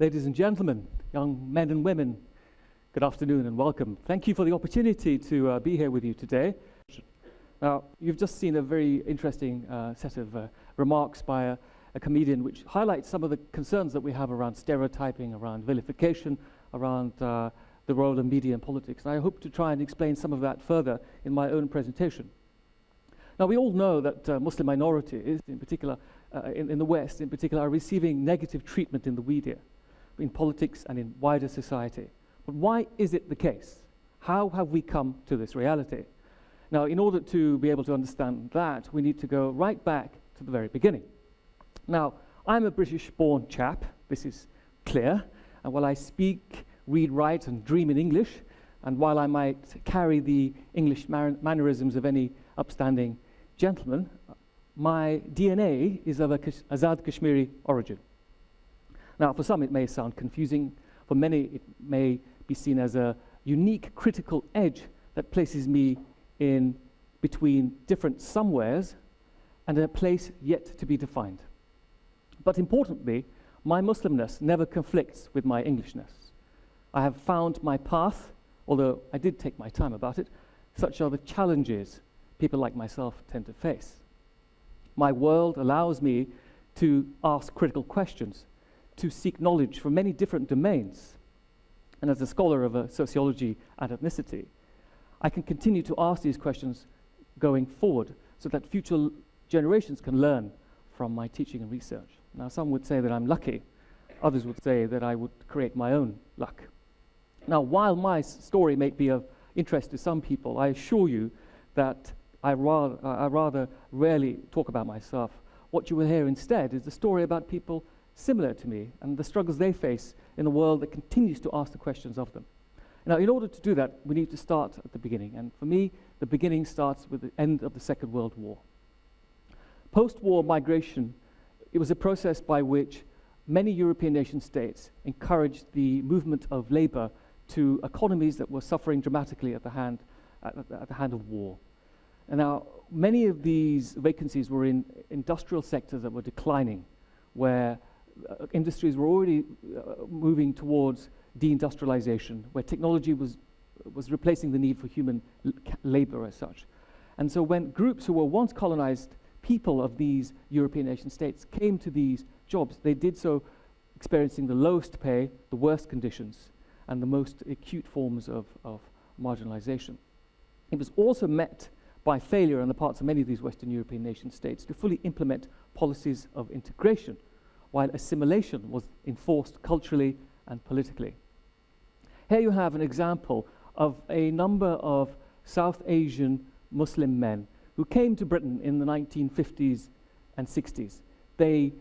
Ladies and gentlemen, young men and women, good afternoon and welcome. Thank you for the opportunity to be here with you today. Now, you've just seen a very interesting set of remarks by a comedian which highlights some of the concerns that we have around stereotyping, around vilification, around the role of media and politics. And I hope to try and explain some of that further in my own presentation. Now, we all know that Muslim minorities, in particular, in the West, in particular, are receiving negative treatment in the media, in politics and in wider society. But why is it the case? How have we come to this reality? Now, in order to be able to understand that, we need to go right back to the very beginning. Now, I'm a British-born chap, this is clear, and while I speak, read, write, and dream in English, and while I might carry the English mannerisms of any upstanding gentleman, my DNA is of Azad Kashmiri origin. Now, for some it may sound confusing, for many it may be seen as a unique critical edge that places me in between different somewheres and a place yet to be defined. But importantly, my Muslimness never conflicts with my Englishness. I have found my path, although I did take my time about it. Such are the challenges people like myself tend to face. My world allows me to ask critical questions, to seek knowledge from many different domains. And as a scholar of sociology and ethnicity, I can continue to ask these questions going forward so that future generations can learn from my teaching and research. Now, some would say that I'm lucky. Others would say that I would create my own luck. Now, while my story may be of interest to some people, I assure you that I rather rarely talk about myself. What you will hear instead is the story about people similar to me and the struggles they face in a world that continues to ask the questions of them. Now, in order to do that, we need to start at the beginning. And for me, the beginning starts with the end of the Second World War. Post-war migration, it was a process by which many European nation states encouraged the movement of labor to economies that were suffering dramatically at the hand of war. And now, many of these vacancies were in industrial sectors that were declining, where industries were already moving towards deindustrialization, where technology was replacing the need for human labor as such. And so when groups who were once colonized people of these European nation states came to these jobs, they did so experiencing the lowest pay, the worst conditions, and the most acute forms of marginalization. It was also met by failure on the parts of many of these Western European nation states to fully implement policies of integration, while assimilation was enforced culturally and politically. Here you have an example of a number of South Asian Muslim men who came to Britain in the 1950s and 60s. They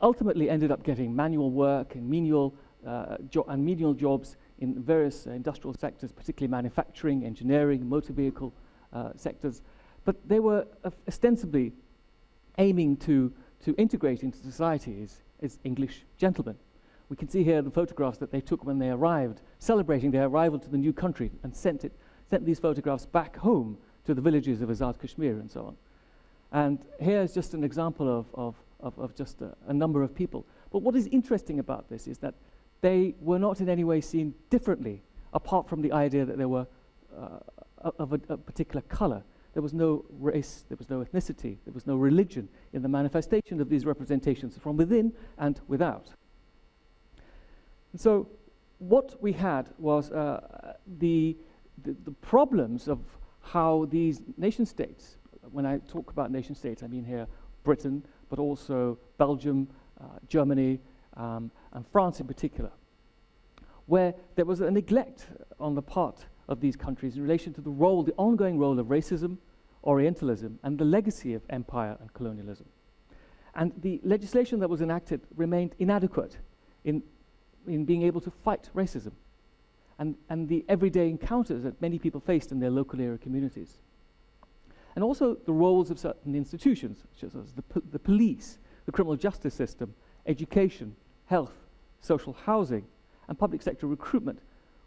ultimately ended up getting manual work and menial jobs in various industrial sectors, particularly manufacturing, engineering, motor vehicle sectors. But they were ostensibly aiming to integrate into society as English gentlemen. We can see here the photographs that they took when they arrived, celebrating their arrival to the new country, and sent these photographs back home to the villages of Azad Kashmir and so on. And here's just an example of just a number of people. But what is interesting about this is that they were not in any way seen differently, apart from the idea that they were of a particular color. There was no race, there was no ethnicity, there was no religion in the manifestation of these representations from within and without. And so what we had was the problems of how these nation states, when I talk about nation states, I mean here Britain, but also Belgium, Germany, and France in particular, where there was a neglect on the part of these countries in relation to the ongoing role of racism, Orientalism, and the legacy of empire and colonialism. And the legislation that was enacted remained inadequate in being able to fight racism and the everyday encounters that many people faced in their local area communities. And also the roles of certain institutions, such as the police, the criminal justice system, education, health, social housing, and public sector recruitment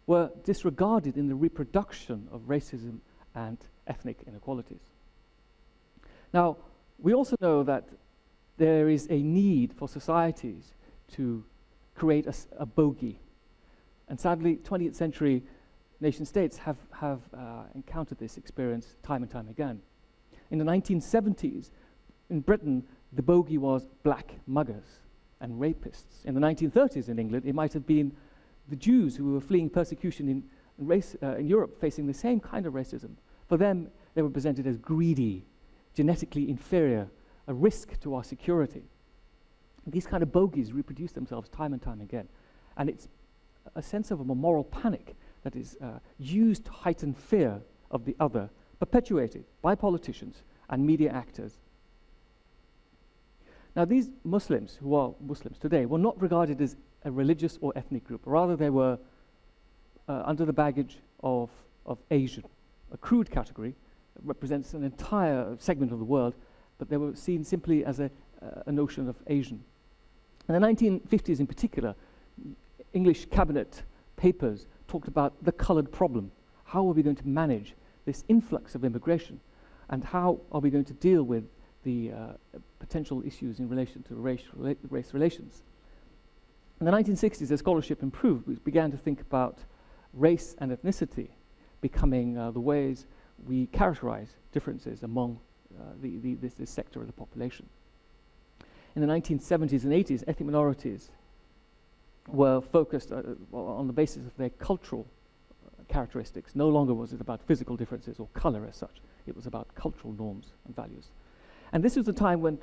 were disregarded in the reproduction of racism and ethnic inequalities. Now, we also know that there is a need for societies to create a bogey. And sadly, 20th century nation states have encountered this experience time and time again. In the 1970s, in Britain, the bogey was black muggers and rapists. In the 1930s in England, it might have been the Jews who were fleeing persecution in Europe, facing the same kind of racism. For them, they were presented as greedy, genetically inferior, a risk to our security. These kind of bogeys reproduce themselves time and time again. And it's a sense of a moral panic that is used to heighten fear of the other, perpetuated by politicians and media actors. Now, these Muslims, who are Muslims today, were not regarded as a religious or ethnic group. Rather, they were under the baggage of Asian, a crude category that represents an entire segment of the world, but they were seen simply as a notion of Asian. In the 1950s in particular, English cabinet papers talked about the coloured problem. How are we going to manage this influx of immigration? And how are we going to deal with the potential issues in relation to race relations? In the 1960s, as scholarship improved, we began to think about race and ethnicity becoming the ways we characterize differences among this sector of the population. In the 1970s and 80s, ethnic minorities were focused on the basis of their cultural characteristics. No longer was it about physical differences or color as such. It was about cultural norms and values. And this was the time when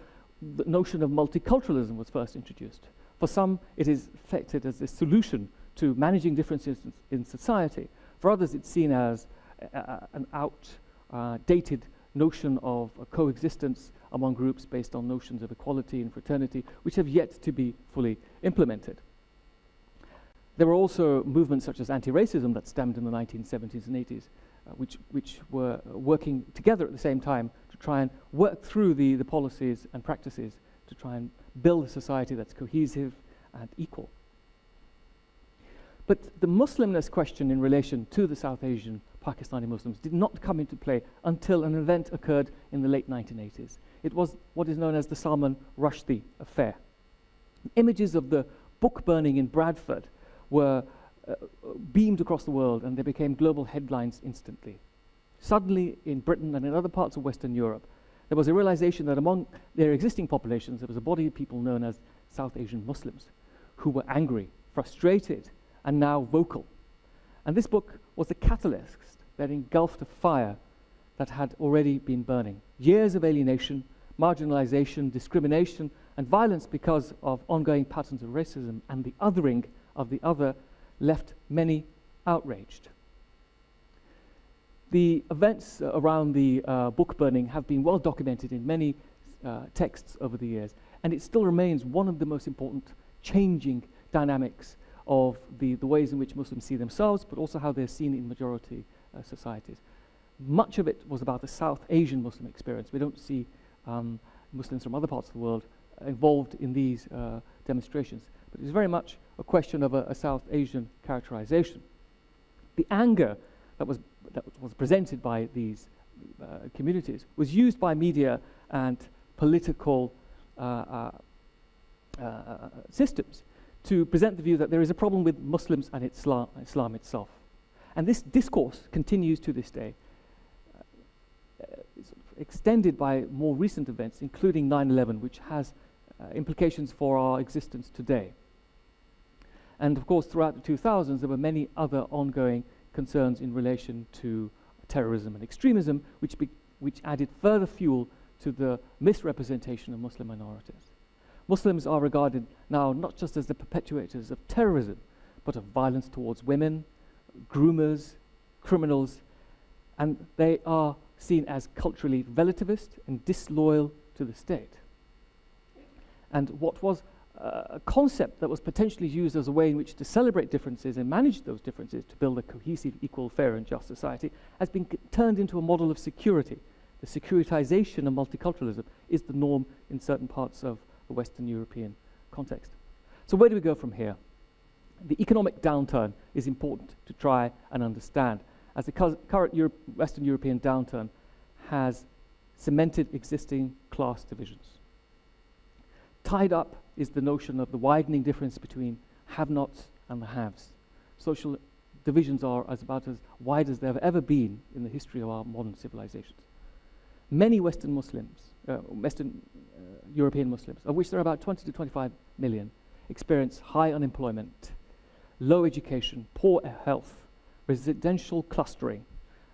the notion of multiculturalism was first introduced. For some, it is affected as a solution to managing differences in society. For others, it's seen as an outdated notion of coexistence among groups based on notions of equality and fraternity, which have yet to be fully implemented. There were also movements such as anti-racism that stemmed in the 1970s and 80s, which were working together at the same time to try and work through the policies and practices to try and build a society that's cohesive and equal. But the Muslimness question in relation to the South Asian Pakistani Muslims did not come into play until an event occurred in the late 1980s. It was what is known as the Salman Rushdie affair. Images of the book burning in Bradford were beamed across the world, and they became global headlines instantly. Suddenly, in Britain and in other parts of Western Europe, there was a realization that among their existing populations, there was a body of people known as South Asian Muslims who were angry, frustrated, and now vocal. And this book was the catalyst that engulfed a fire that had already been burning. Years of alienation, marginalization, discrimination, and violence because of ongoing patterns of racism and the othering of the other left many outraged. The events around the book burning have been well documented in many texts over the years, and it still remains one of the most important changing dynamics of the ways in which Muslims see themselves, but also how they're seen in majority societies. Much of it was about the South Asian Muslim experience. We don't see Muslims from other parts of the world involved in these demonstrations, but it's very much a question of a South Asian characterization. The anger that was presented by these communities was used by media and political systems to present the view that there is a problem with Muslims and Islam itself. And this discourse continues to this day, extended by more recent events, including 9/11, which has implications for our existence today. And of course, throughout the 2000s, there were many other ongoing concerns in relation to terrorism and extremism, which added further fuel to the misrepresentation of Muslim minorities. Muslims are regarded now not just as the perpetuators of terrorism, but of violence towards women, groomers, criminals, and they are seen as culturally relativist and disloyal to the state. And what was a concept that was potentially used as a way in which to celebrate differences and manage those differences to build a cohesive, equal, fair and just society has been turned into a model of security. The securitization of multiculturalism is the norm in certain parts of the Western European context. So where do we go from here? The economic downturn is important to try and understand, as the current Western European downturn has cemented existing class divisions. Tied up is the notion of the widening difference between have-nots and the haves. Social divisions are about as wide as they have ever been in the history of our modern civilizations. Many Western European Muslims, of which there are about 20 to 25 million, experience high unemployment, low education, poor health, residential clustering,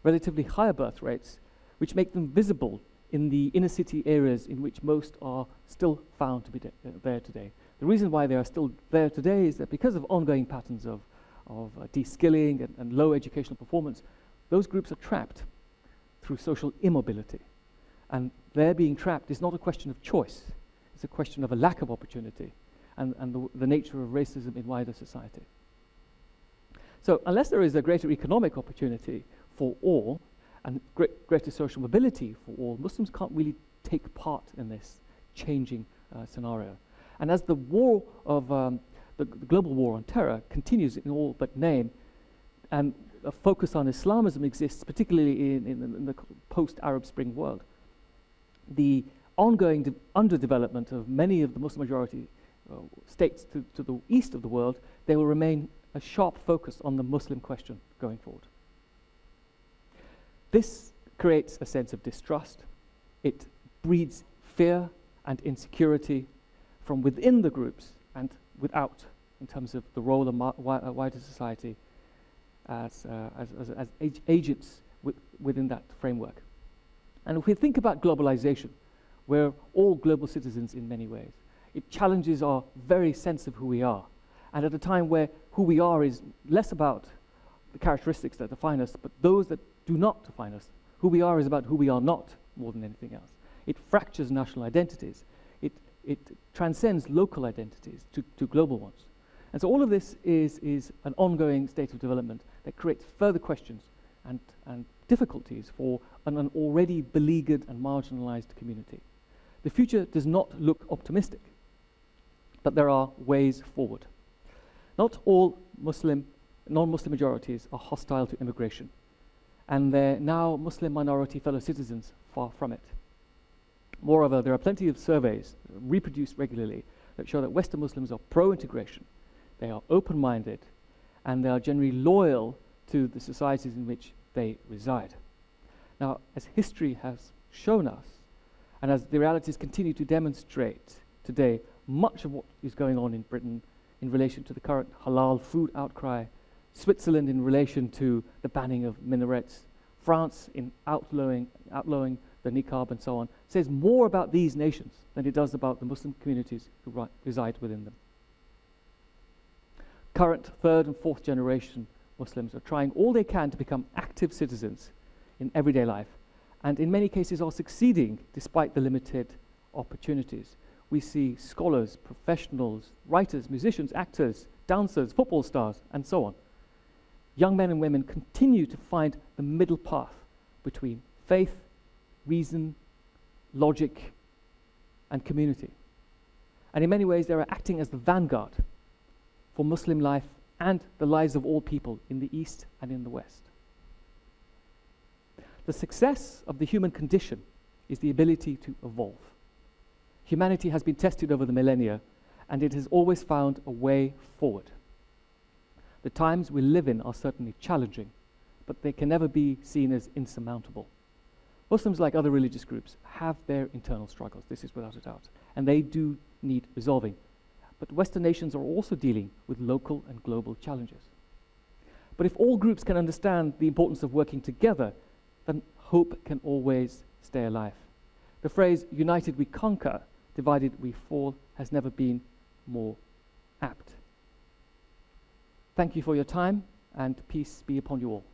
relatively higher birth rates, which make them visible in the inner city areas in which most are still found to be there today. The reason why they are still there today is that because of ongoing patterns of de-skilling and low educational performance, those groups are trapped through social immobility. And their being trapped is not a question of choice, it's a question of a lack of opportunity and the nature of racism in wider society. So unless there is a greater economic opportunity for all and greater social mobility for all, Muslims can't really take part in this changing scenario. And as the war of the global war on terror continues in all but name, and a focus on Islamism exists, particularly in the post-Arab Spring world, the ongoing underdevelopment of many of the Muslim majority states to the east of the world, they will remain a sharp focus on the Muslim question going forward. This creates a sense of distrust. It breeds fear and insecurity from within the groups and without, in terms of the role of wider society as agents within that framework. And if we think about globalization, we're all global citizens in many ways. It challenges our very sense of who we are. And at a time where who we are is less about the characteristics that define us, but those that do not define us. Who we are is about who we are not more than anything else. It fractures national identities. It transcends local identities to global ones. And so all of this is an ongoing state of development that creates further questions and difficulties for an already beleaguered and marginalized community. The future does not look optimistic, but there are ways forward. Not all non-Muslim majorities are hostile to immigration, and they're now Muslim minority fellow citizens far from it. Moreover, there are plenty of surveys reproduced regularly that show that Western Muslims are pro-integration, they are open-minded, and they are generally loyal to the societies in which they reside. Now, as history has shown us, and as the realities continue to demonstrate today, much of what is going on in Britain in relation to the current halal food outcry, Switzerland in relation to the banning of minarets, France in outlawing the niqab and so on, says more about these nations than it does about the Muslim communities who reside within them. Current third and fourth generation Muslims are trying all they can to become active citizens in everyday life, and in many cases are succeeding despite the limited opportunities. We see scholars, professionals, writers, musicians, actors, dancers, football stars, and so on. Young men and women continue to find the middle path between faith, reason, logic, and community. And in many ways, they are acting as the vanguard for Muslim life and the lives of all people in the East and in the West. The success of the human condition is the ability to evolve. Humanity has been tested over the millennia, and it has always found a way forward. The times we live in are certainly challenging, but they can never be seen as insurmountable. Muslims, like other religious groups, have their internal struggles, this is without a doubt, and they do need resolving. But Western nations are also dealing with local and global challenges. But if all groups can understand the importance of working together, then hope can always stay alive. The phrase, "United we conquer, divided we fall," has never been more apt. Thank you for your time, and peace be upon you all.